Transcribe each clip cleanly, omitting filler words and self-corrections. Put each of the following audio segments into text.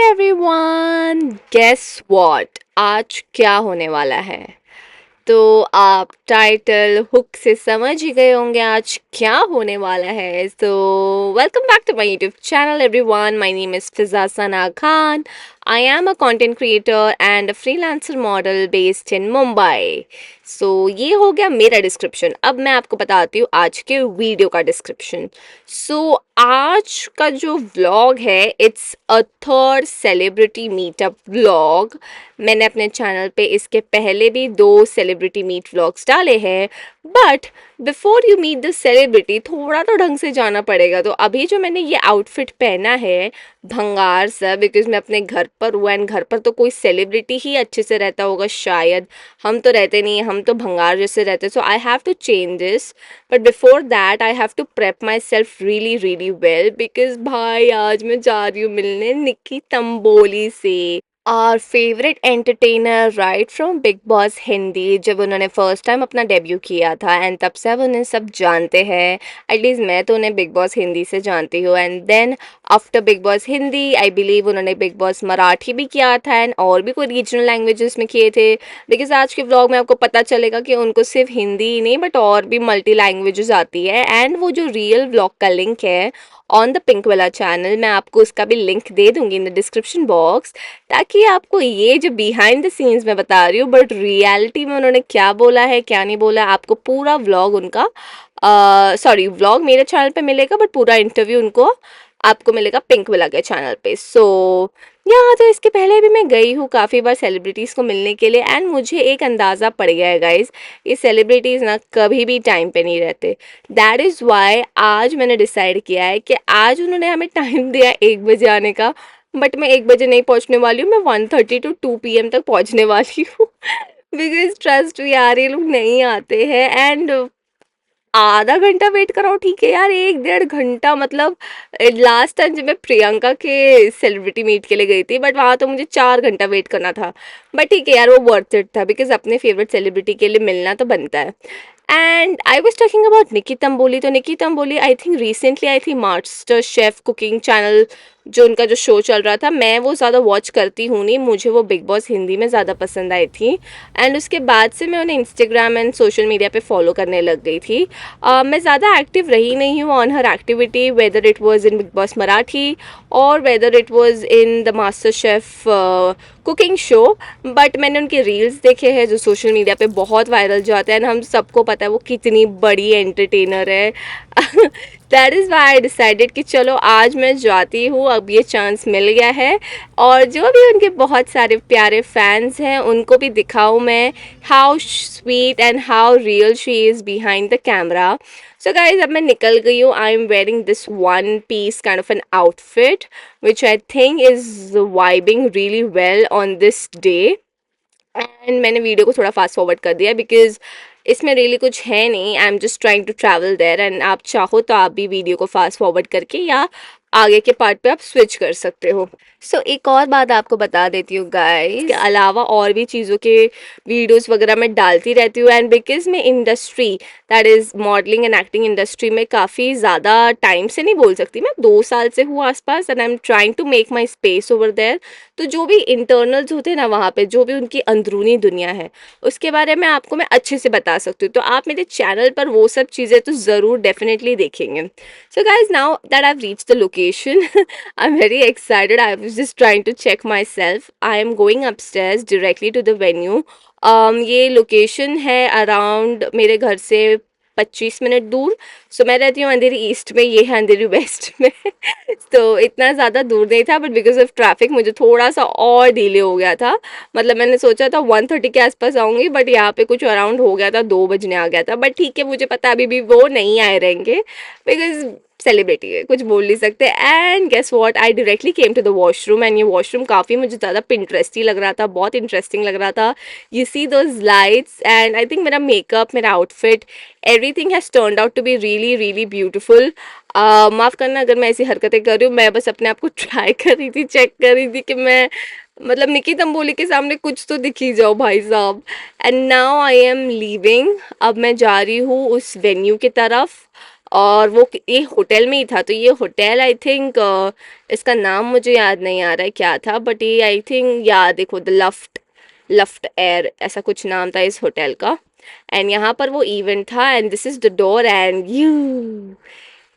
Everyone, guess what आज क्या होने वाला है। तो आप टाइटल हुक से समझ ही गए होंगे आज क्या होने वाला है। So welcome back to my YouTube channel everyone. My name is Fiza Sana Khan. I am a content creator and a freelancer model based in Mumbai. So ये हो गया मेरा डिस्क्रिप्शन। अब मैं आपको बताती हूँ आज के वीडियो का डिस्क्रिप्शन। सो आज का जो व्लॉग है it's a third celebrity meetup vlog. मैंने अपने चैनल पे इसके पहले भी 2 सेलिब्रिटी मीट व्लॉग्स डाले हैं, but before you meet the celebrity थोड़ा तो ढंग से जाना पड़ेगा। तो अभी जो मैंने ये आउटफिट पहना है भंगार सा, बिकॉज मैं अपने घर पर हूँ एंड घर पर तो कोई सेलिब्रिटी ही अच्छे से रहता होगा शायद। हम तो रहते नहीं, हम तो भंगार जैसे रहते। So I have to change this, but before that I have to prep myself really really well, because भाई आज मैं जा रही हूँ मिलने निक्की तंबोली से। और favourite entertainer right from big Boss Hindi, जब उन्होंने फर्स्ट टाइम अपना डेब्यू किया था एंड तब से अब उन्हें सब जानते हैं। एटलीस्ट मैं तो उन्हें बिग बॉस हिंदी से जानती हूँ, and then after Bigg Boss Hindi I believe उन्होंने बिग बॉस मराठी भी किया था एंड और भी कोई रीजनल लैंग्वेजेस में किए थे। बिकॉज आज के व्लॉग में आपको पता चलेगा कि उनको सिर्फ हिंदी ही नहीं बट और भी मल्टी लैंग्वेजेस आती है। एंड वो जो रियल व्लॉग का लिंक है ऑन द पिंक वाला चैनल, मैं आपको उसका भी लिंक दे दूंगी इन द डिस्क्रिप्शन बॉक्स, ताकि आपको ये जो बिहाइंड द सीन्स मैं बता रही हूँ बट रियलिटी में उन्होंने क्या बोला है क्या नहीं बोला, आपको पूरा व्लॉग उनका सॉरी व्लॉग मेरे चैनल पे मिलेगा बट पूरा इंटरव्यू उनको आपको मिलेगा पिंक वाला के चैनल पे। सो यहाँ तो इसके पहले भी मैं गई हूँ काफ़ी बार सेलिब्रिटीज़ को मिलने के लिए, एंड मुझे एक अंदाज़ा पड़ गया है गाइज, ये सेलिब्रिटीज़ ना कभी भी टाइम पे नहीं रहते। दैट इज़ वाई आज मैंने डिसाइड किया है कि आज उन्होंने हमें टाइम दिया 1 बजे आने का, बट मैं 1 बजे नहीं पहुंचने वाली हूँ, मैं 1:30 टू 2 PM तक पहुंचने वाली हूँ। बिकॉज ट्रस्ट यार ये लोग नहीं आते हैं, एंड आधा घंटा वेट कराओ ठीक है यार, 1 डेढ़ घंटा मतलब। लास्ट टाइम जब मैं प्रियंका के सेलिब्रिटी मीट के लिए गई थी बट वहाँ तो मुझे 4 घंटा वेट करना था, बट ठीक है यार वो वर्थ इट था, बिकॉज अपने फेवरेट सेलिब्रिटी के लिए मिलना तो बनता है। And I was talking about Nikki Tamboli. तो Nikki Tamboli I think recently आई थी मास्टर शेफ कुकिंग चैनल, जो उनका जो शो चल रहा था, मैं वो ज़्यादा वॉच करती हूँ नहीं, मुझे वो बिग बॉस हिंदी में ज़्यादा पसंद आई थी। एंड उसके बाद से मैं उन्हें इंस्टाग्राम एंड सोशल मीडिया पे फॉलो करने लग गई थी। मैं ज़्यादा एक्टिव रही नहीं हूँ on her activity, whether it was in Bigg boss Marathi और whether it was in the master chef cooking show, but मैंने उनके रील्स देखे हैं जो सोशल मीडिया पे बहुत वायरल जाते हैं, हम सबको पता है वो कितनी बड़ी एंटरटेनर है। That is why I decided कि चलो आज मैं जाती हूँ, अब ये चांस मिल गया है, और जो भी उनके बहुत सारे प्यारे फैंस हैं उनको भी दिखाऊँ मैं how sweet and how real she is behind the camera. So guys अब मैं निकल गई हूँ। I am wearing this one piece kind of an outfit which I think is vibing really well on this day। And मैंने video को थोड़ा fast forward कर दिया बिकॉज इसमें रियली कुछ है नहीं, I am just trying to travel there, and आप चाहो तो आप भी वीडियो को फास्ट फॉरवर्ड करके या आगे के पार्ट पे आप स्विच कर सकते हो। सो एक और बात आपको बता देती हूँ गाइस, इसके अलावा और भी चीज़ों के वीडियोस वगैरह मैं डालती रहती हूँ, एंड बिकॉज मैं industry that is modelling and acting industry में काफ़ी ज़्यादा टाइम से नहीं बोल सकती, मैं 2 साल से हूँ आसपास, and I am trying to make my space over there. तो जो भी इंटरनल्स होते हैं ना वहाँ पे, जो भी उनकी अंदरूनी दुनिया है उसके बारे में आपको मैं अच्छे से बता सकती हूँ, तो आप मेरे चैनल पर वो सब चीज़ें तो ज़रूर डेफिनेटली देखेंगे। So guys now that I have reached the location I am very excited, I was just trying to check my self, I am going upstairs directly to the venue. ये location है around मेरे घर से 25 minute दूर। सो मैं रहती हूँ अंधेरी east में, ये है अंधेरी वेस्ट में। तो इतना ज़्यादा दूर नहीं था, बट बिकॉज ऑफ ट्रैफिक मुझे थोड़ा सा और डिले हो गया था। मतलब मैंने सोचा था 1:30 के आसपास आऊँगी, बट यहाँ पे कुछ अराउंड हो गया था, 2 बजने आ गया था, बट ठीक है मुझे पता अभी भी वो नहीं आए रहेंगे बिकॉज सेलिब्रिटी है, कुछ बोल नहीं सकते। And guess what, I directly came to the washroom, and ये वॉशरूम काफ़ी मुझे ज़्यादा पिंटरेस्टी लग रहा था, बहुत इंटरेस्टिंग लग रहा था। You see those lights, and I think मेरा मेकअप, मेरा outfit, everything has turned out to be really really beautiful. माफ़ करना अगर मैं ऐसी हरकतें कर रही हूँ, मैं बस अपने आप को ट्राई कर रही थी, चेक कर रही थी कि मैं मतलब निकी तंबोली के सामने कुछ तो दिख ही जाओ भाई साहब। And now I am leaving, अब मैं जा रही हूँ उस वेन्यू की तरफ और वो ये होटल में ही था। तो ये होटल आई थिंक, इसका नाम मुझे याद नहीं आ रहा है क्या था, बट ये आई थिंक, या देखो, द लफ्ट, लफ्ट एयर ऐसा कुछ नाम था इस होटल का। एंड यहाँ पर वो इवेंट था, and this is the door, and you,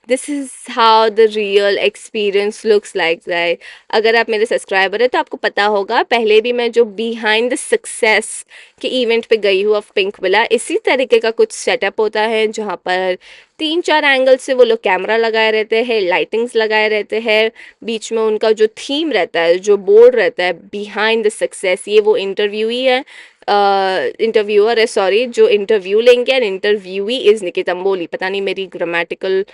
this is how the real experience looks like that. अगर आप मेरे सब्सक्राइबर है तो आपको पता होगा, पहले भी मैं जो बिहाइंड द सक्सेस के इवेंट पे गई हूँ ऑफ पिंक विला, इसी तरीके का कुछ सेटअप होता है जहाँ पर 3-4 एंगल से वो लोग कैमरा लगाए रहते हैं, लाइटिंग्स लगाए रहते हैं, बीच में उनका जो थीम रहता है, जो बोर्ड रहता है बिहाइंड द सक्सेस, ये वो इंटरव्यू ही है, इंटरव्यूअर है सॉरी, जो इंटरव्यू लेंगे, and interviewee is Nikita Amboli. पता नहीं मेरी ग्रामेटिकल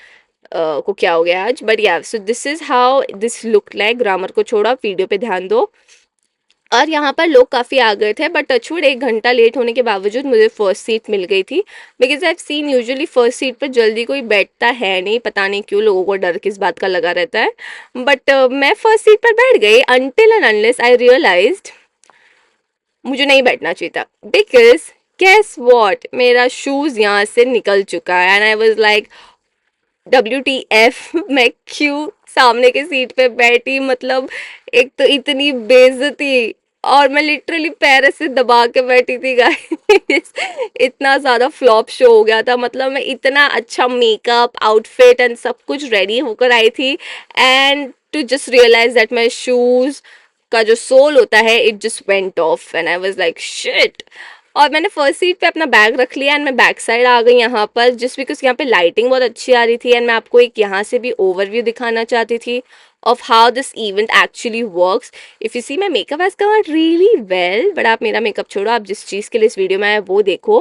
को क्या हो गया आज, बट या, so this is how this look like. Grammar को छोड़ो, आप वीडियो पे ध्यान दो। और यहाँ पर लोग काफ़ी आ गए थे, बट टचवुड 1 घंटा लेट होने के बावजूद मुझे फर्स्ट सीट मिल गई थी। Because I have seen usually first seat पर जल्दी कोई बैठता है नहीं, पता नहीं क्यों लोगों को डर किस बात का लगा रहता है। बट मैं फर्स्ट सीट पर बैठ गई until and unless I realised मुझे नहीं बैठना चाहिए था। बिकॉज गेस वॉट, मेरा शूज़ यहाँ से निकल चुका है, and I was like WTF, मैं क्यों सामने के सीट पे बैठी, मतलब एक तो इतनी बेइज्जती, और मैं लिटरली पैर ऐसे दबा के बैठी थी गाइस। इतना ज़्यादा फ्लॉप शो हो गया था, मतलब मैं इतना अच्छा मेकअप, आउटफिट एंड सब कुछ रेडी होकर आई थी, and to just realize that my shoes का जो सोल होता है it just went off, and I was like shit. और मैंने फर्स्ट सीट पे अपना बैग रख लिया, एंड मैं बैक साइड आ गई यहाँ पर, जस्ट बिकॉज यहाँ पे लाइटिंग बहुत अच्छी आ रही थी, एंड मैं आपको एक यहाँ से भी ओवरव्यू दिखाना चाहती थी of how this event actually works. If you see my makeup has come out really well, but आप मेरा मेकअप छोड़ो, आप जिस चीज़ के लिए इस वीडियो में आए वो देखो,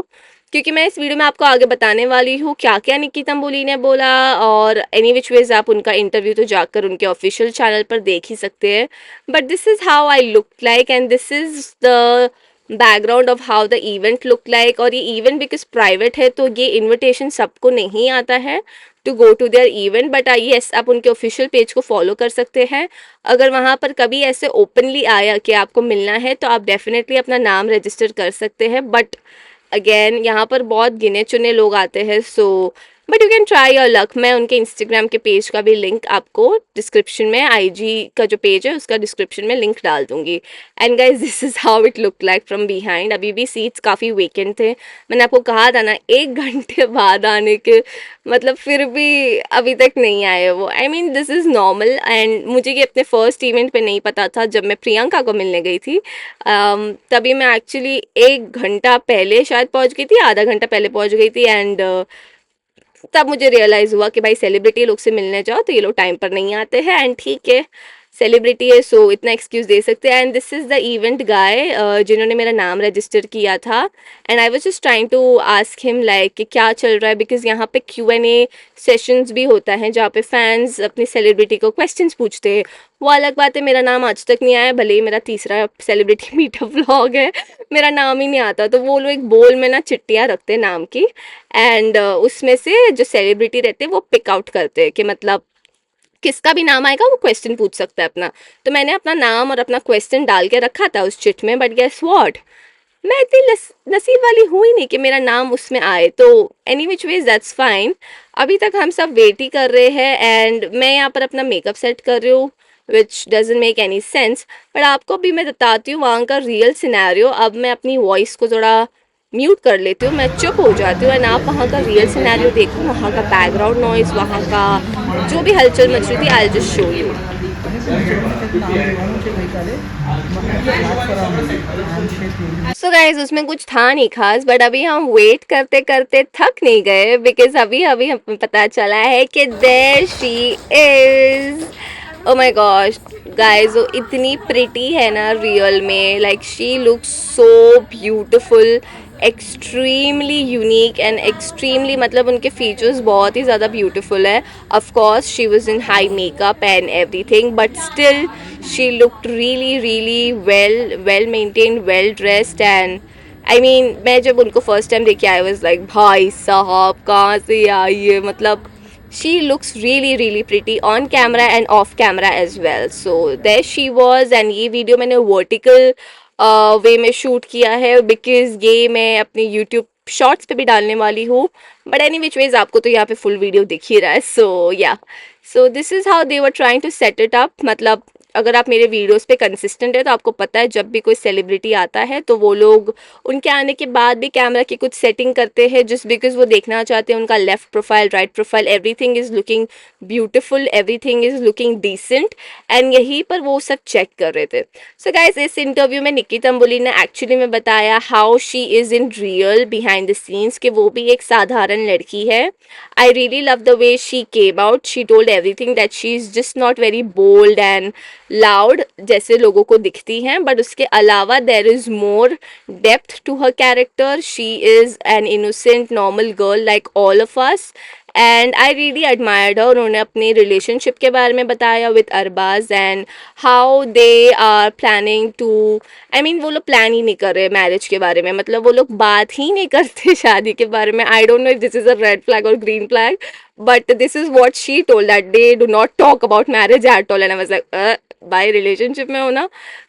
क्योंकि मैं इस वीडियो में आपको आगे बताने वाली हूँ क्या क्या निकिता अम्बोली ने बोला। और एनी विच वेज आप उनका इंटरव्यू तो जाकर उनके ऑफिशियल चैनल पर देख ही सकते हैं, but this is how I look like, and this is the background of how the event look like. और ये इवेंट बिकॉज प्राइवेट है तो ये इनविटेशन सबको नहीं आता है to go to their event, but yes, आप उनके ऑफिशियल पेज को फॉलो कर सकते हैं। अगर वहाँ पर कभी ऐसे ओपनली आया कि आपको मिलना है तो आप डेफिनेटली अपना नाम रजिस्टर कर सकते हैं, बट अगेन यहाँ पर बहुत गिने चुने लोग आते हैं, so but you can try your luck. मैं उनके इंस्टाग्राम के पेज का भी लिंक आपको डिस्क्रिप्शन में, IG का जो पेज है उसका डिस्क्रिप्शन में लिंक डाल दूंगी। And guys, this is how it look like from behind. अभी भी सीट्स काफ़ी वेकेंट थे, मैंने आपको कहा था ना 1 घंटे बाद आने के, मतलब फिर भी अभी तक नहीं आए वो। I mean this is normal, and मुझे ये अपने फर्स्ट इवेंट पे नहीं पता था जब मैं प्रियंका को मिलने गई थी। तभी मैं एक्चुअली 1 घंटा पहले शायद पहुंच गई थी, आधा घंटा पहले पहुंच गई थी, एंड तब मुझे रियलाइज़ हुआ कि भाई सेलिब्रिटी लोग से मिलने जाओ तो ये लोग टाइम पर नहीं आते हैं, एंड ठीक है, सेलिब्रिटी है सो इतना एक्सक्यूज़ दे सकते हैं। And this is the event guy जिन्होंने मेरा नाम रजिस्टर किया था, and I was just trying to ask him like कि क्या चल रहा है, बिकॉज यहाँ पे Q&A सेशंस भी होता है जहाँ पे फैंस अपनी सेलिब्रिटी को क्वेश्चंस पूछते हैं। वो अलग बात है, मेरा नाम आज तक नहीं आया, भले ही मेरा तीसरा सेलिब्रिटी मीटअप व्लॉग है, मेरा नाम ही नहीं आता। तो वो लोग एक बोल में ना चिट्ठियाँ रखते हैं नाम की, एंड उसमें से जो सेलिब्रिटी रहते हैं वो पिक आउट करते हैं कि मतलब किसका भी नाम आएगा वो क्वेश्चन पूछ सकता है अपना। तो मैंने अपना नाम और अपना क्वेश्चन डाल के रखा था उस चिट में, बट गेस व्हाट, मैं इतनी नसीब वाली हुई नहीं कि मेरा नाम उसमें आए। तो any which ways that's fine. अभी तक हम सब वेट ही कर रहे हैं, एंड मैं यहाँ पर अपना मेकअप सेट कर रही हूँ which doesn't make any sense, but आपको भी मैं बताती हूँ वहाँ का रियल सिनेरियो। अब मैं अपनी वॉइस को थोड़ा म्यूट कर लेती हूँ, मैं चुप हो जाती हूँ, एंड आप वहाँ का रियल सिनेरियो देखो, वहाँ का बैकग्राउंड नॉइज़, वहाँ का जो भी हलचल मच रही थी, I just show you. So guys, उसमें कुछ था नहीं खास, बट अभी हम वेट करते करते थक नहीं गए, बिकॉज अभी अभी हमें पता चला है कि there she is. Oh my gosh guys, वो इतनी प्रिटी है ना रियल में, like she looks so beautiful, extremely unique and extremely, मतलब उनके फीचर्स बहुत ही ज़्यादा ब्यूटीफुल है। Of course she was in high makeup and everything, but still she looked really really well maintained, well dressed, and I mean मैं जब उनको first time देखी आई वाज लाइक भाई साहब कहाँ से आई है, मतलब she looks really really pretty on camera and off camera as well. So there she was, and ये वीडियो मैंने वर्टिकल वे में शूट किया है, बिकॉज ये मैं अपने यूट्यूब शॉर्ट्स पे भी डालने वाली हूँ, बट एनी विच वेज आपको तो यहाँ पे फुल वीडियो दिख ही रहा है. So yeah, so this is how they were trying to set it up. मतलब अगर आप मेरे वीडियोस पे कंसिस्टेंट है तो आपको पता है जब भी कोई सेलिब्रिटी आता है तो वो लोग उनके आने के बाद भी कैमरा की कुछ सेटिंग करते हैं, जस्ट बिकॉज वो देखना चाहते हैं उनका left profile, right profile, everything is looking beautiful, everything is looking decent. And यहीं पर वो सब चेक कर रहे थे. सो गाइस, इस इंटरव्यू में निक्की तंबोली ने एक्चुअली में बताया how she is in real behind the scenes, कि वो भी एक साधारण लड़की है. I really love the way she came out. She told everything that she's just not very bold and loud जैसे लोगों को दिखती हैं, but उसके अलावा there is more depth to her character. She is an innocent normal girl like all of us. And I really admired her. उन्होंने अपनी relationship के बारे में बताया with Arbaaz and how they are planning to, I mean वो लोग plan ही नहीं कर रहे मैरिज के बारे में, मतलब वो लोग बात ही नहीं करते शादी के बारे में. I don't know if this is a red flag और green flag, but this is what she told that they do not talk about marriage at all. And I was like bye relationship में हो ना,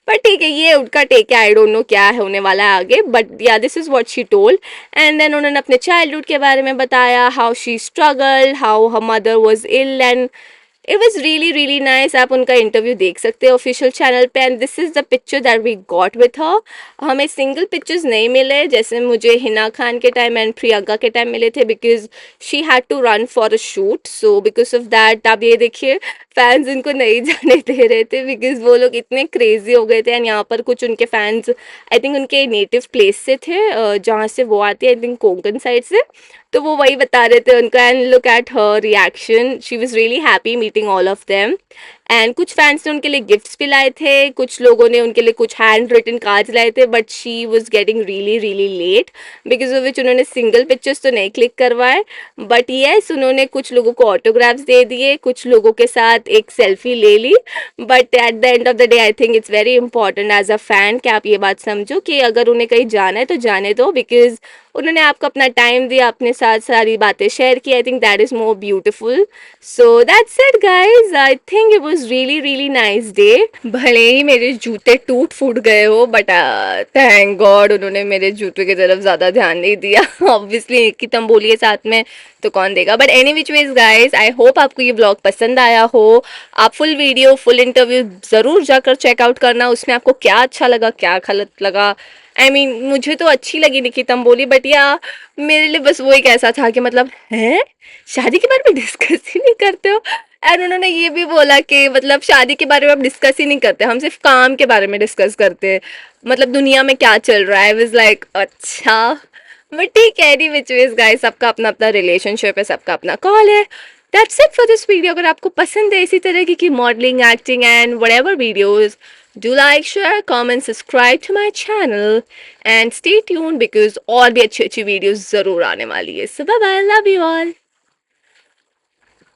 पर ठीक है ये उनका take है, आई डोंट नो क्या है होने वाला है आगे, but yeah this is what she told. And then उन्होंने अपने चाइल्डहुड के बारे में बताया, how she struggle, how her mother was ill, and it was really really nice. आप उनका इंटरव्यू देख सकते हैं ऑफिशियल चैनल पे. And this is the picture that we got with her. हमें सिंगल पिक्चर्स नहीं मिले जैसे मुझे हिना खान के टाइम एंड प्रियंका के टाइम मिले थे, because she had to run for a shoot. So because of that आप ये देखिए फैंस इनको नहीं जाने दे रहे थे बिकॉज वो लोग इतने क्रेजी हो गए थे. एंड यहाँ पर कुछ उनके फैंस आई थिंक उनके नेटिव प्लेस से थे, जहाँ से वो आती है, आई थिंक कोंकण साइड से, तो वो वही बता रहे थे उनका. And look at her reaction, she was really happy meeting all of them. And कुछ फैंस ने उनके लिए गिफ्ट्स भी लाए थे, कुछ लोगों ने उनके लिए कुछ हैंड रिटन कार्ड्स लाए थे, but she was getting really really late, because of which उन्होंने सिंगल पिक्चर्स तो नहीं क्लिक करवाए, बट येस उन्होंने कुछ लोगों को ऑटोग्राफ्स दे दिए, कुछ लोगों के साथ एक सेल्फी ले ली. But at the end of the day I think it's very important as a fan कि आप ये बात समझो कि अगर उन्हें कहीं जाना है तो जाने दो, बिकॉज उन्होंने आपको अपना टाइम दिया, अपने साथ सारी बातें शेयर की. I think that is more beautiful. So that's it guys, I think it was really really nice day. भले ही मेरे जूते टूट फूट गए हो, बट थैंक गॉड उन्होंने मेरे जूते की तरफ ज़्यादा ध्यान नहीं दिया. ऑब्वियसली एक ही तुम बोलिए साथ में तो कौन देगा. But any which ways guys, I hope आपको ये ब्लॉग पसंद आया हो. आप फुल वीडियो फुल इंटरव्यू ज़रूर जाकर चेकआउट करना, उसमें आपको क्या अच्छा लगा क्या गलत लगा. आई मीन मुझे तो अच्छी लगी निकी तंबोली, बट या मेरे लिए बस वो एक ऐसा था कि मतलब है शादी के बारे में डिस्कस ही नहीं करते हो. एंड उन्होंने ये भी बोला कि मतलब शादी के बारे में आप डिस्कस ही नहीं करते, हम सिर्फ काम के बारे में डिस्कस करते हैं, मतलब दुनिया में क्या चल रहा है. वाज लाइक अच्छा, बट ठीक है. एनी विच वेज गाइस, सबका अपना अपना रिलेशनशिप है, सबका अपना कॉल है. That's it for this video. अगर आपको पसंद है इसी तरह की modelling, acting and whatever videos, do like, share, comment, subscribe to my channel and stay tuned because और भी अच्छी अच्छी वीडियोस ज़रूर आने वाली है. So bye bye, love you all.